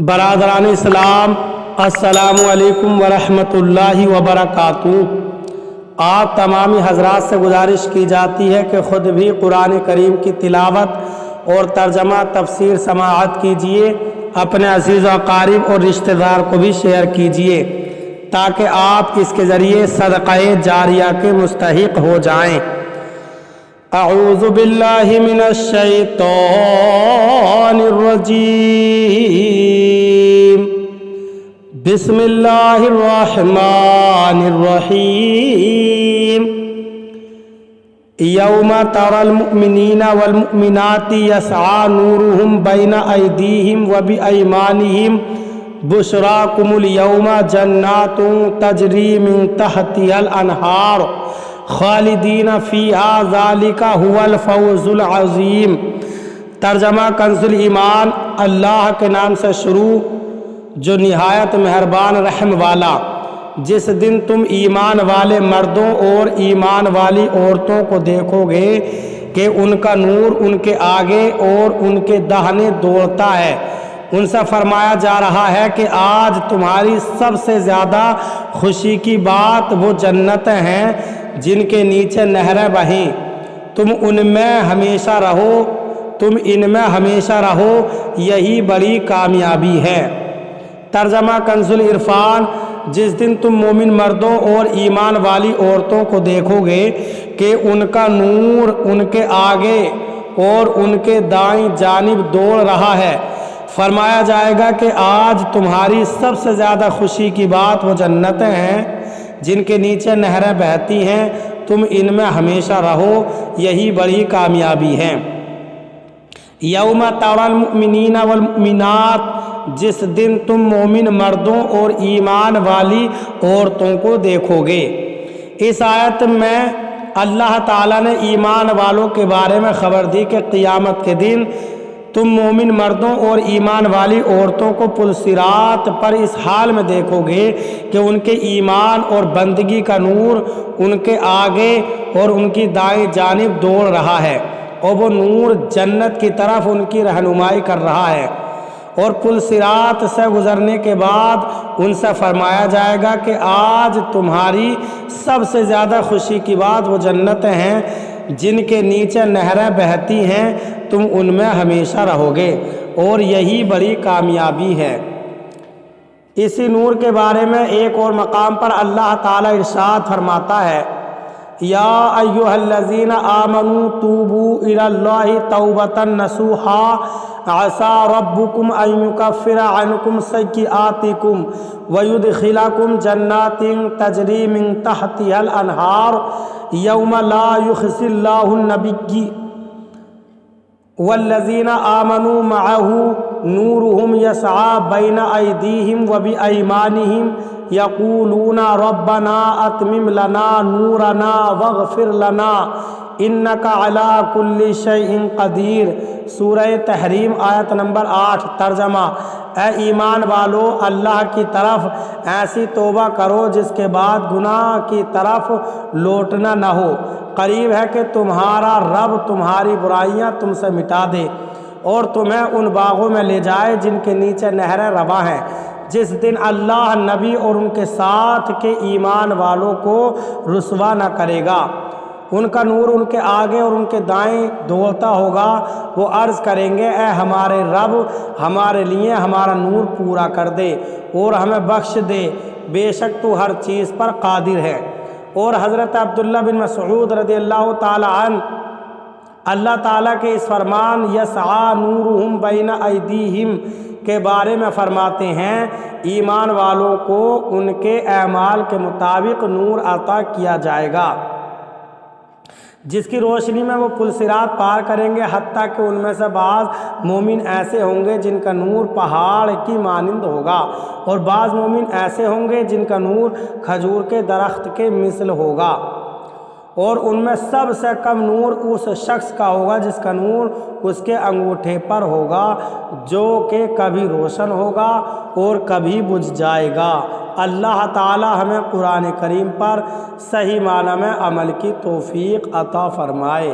برادران اسلام، السلام علیکم ورحمۃ اللہ وبرکاتہ۔ آپ تمامی حضرات سے گزارش کی جاتی ہے کہ خود بھی قرآن کریم کی تلاوت اور ترجمہ تفسیر سماعت کیجیے، اپنے عزیز و اقارب اور رشتہ دار کو بھی شیئر کیجیے تاکہ آپ اس کے ذریعے صدقہ جاریہ کے مستحق ہو جائیں۔ اعوذ باللہ من الشیطان الرجیم، بسم اللہ الرحمن الرحیم۔ یوم تری المؤمنین والمؤمنات یسعی نورہم بین ایدیہم وبایمانہم بشراکم الیوم جنات تجری من تحتہا الانہار خالدین فیہا ذالک هو الفوز العظیم۔ ترجمہ کنز ایمان۔ اللہ کے نام سے شروع جو نہایت مہربان رحم والا۔ جس دن تم ایمان والے مردوں اور ایمان والی عورتوں کو دیکھو گے کہ ان کا نور ان کے آگے اور ان کے داہنے دوڑتا ہے، ان سے فرمایا جا رہا ہے کہ آج تمہاری سب سے زیادہ خوشی کی بات وہ جنتیں ہیں جن کے نیچے نہریں بہیں، تم ان میں ہمیشہ رہو، تم ان میں ہمیشہ رہو، یہی بڑی کامیابی ہے۔ ترجمہ کنز العرفان۔ جس دن تم مومن مردوں اور ایمان والی عورتوں کو دیکھو گے کہ ان کا نور ان کے آگے اور ان کے دائیں جانب دوڑ رہا ہے، فرمایا جائے گا کہ آج تمہاری سب سے زیادہ خوشی کی بات وہ جنتیں ہیں جن کے نیچے نہریں بہتی ہیں، تم ان میں ہمیشہ رہو، یہی بڑی کامیابی ہے۔ یوم تری المؤمنین والمؤمنات، جس دن تم مومن مردوں اور ایمان والی عورتوں کو دیکھو گے۔ اس آیت میں اللہ تعالیٰ نے ایمان والوں کے بارے میں خبر دی کہ قیامت کے دن تم مومن مردوں اور ایمان والی عورتوں کو پل صراط پر اس حال میں دیکھو گے کہ ان کے ایمان اور بندگی کا نور ان کے آگے اور ان کی دائیں جانب دوڑ رہا ہے، اور وہ نور جنت کی طرف ان کی رہنمائی کر رہا ہے، اور پل صراط سے گزرنے کے بعد ان سے فرمایا جائے گا کہ آج تمہاری سب سے زیادہ خوشی کی بات وہ جنتیں ہیں جن کے نیچے نہریں بہتی ہیں، تم ان میں ہمیشہ رہو گے، اور یہی بڑی کامیابی ہے۔ اسی نور کے بارے میں ایک اور مقام پر اللہ تعالیٰ ارشاد فرماتا ہے، یا ایھا الذین آمنوا توبوا الی اللہ توبۃ نصوحا عسیٰ ربکم ان یکفر عنکم سیئاتکم ویدخلکم جنات تجری من تحتہا الانہار یوم لا یخزی اللہ النبی والذین آمنوا معہ نورہم یسعی بین ایدیہم وبایمانہم یقولون ربنا اتمم لنا نورنا واغفر لنا انک علی کل شیء قدیر۔ سورہ تحریم آیت نمبر 8۔ ترجمہ، اے ایمان والو، اللہ کی طرف ایسی توبہ کرو جس کے بعد گناہ کی طرف لوٹنا نہ ہو۔ قریب ہے کہ تمہارا رب تمہاری برائیاں تم سے مٹا دے اور تمہیں ان باغوں میں لے جائے جن کے نیچے نہریں رواں ہیں، جس دن اللہ نبی اور ان کے ساتھ کے ایمان والوں کو رسوا نہ کرے گا۔ ان کا نور ان کے آگے اور ان کے دائیں دوڑتا ہوگا، وہ عرض کریں گے، اے ہمارے رب، ہمارے لیے ہمارا نور پورا کر دے اور ہمیں بخش دے، بے شک تو ہر چیز پر قادر ہے۔ اور حضرت عبداللہ بن مسعود رضی اللہ تعالی عنہ اللہ تعالیٰ کے اس فرمان یسعی نورہم بین ایدیہم کے بارے میں فرماتے ہیں، ایمان والوں کو ان کے اعمال کے مطابق نور عطا کیا جائے گا جس کی روشنی میں وہ پل صراط پار کریں گے، حتیٰ کہ ان میں سے بعض مومن ایسے ہوں گے جن کا نور پہاڑ کی مانند ہوگا، اور بعض مومن ایسے ہوں گے جن کا نور کھجور کے درخت کے مثل ہوگا، اور ان میں سب سے کم نور اس شخص کا ہوگا جس کا نور اس کے انگوٹھے پر ہوگا، جو کہ کبھی روشن ہوگا اور کبھی بجھ جائے گا۔ اللہ تعالی ہمیں قرآن کریم پر صحیح معنی میں عمل کی توفیق عطا فرمائے۔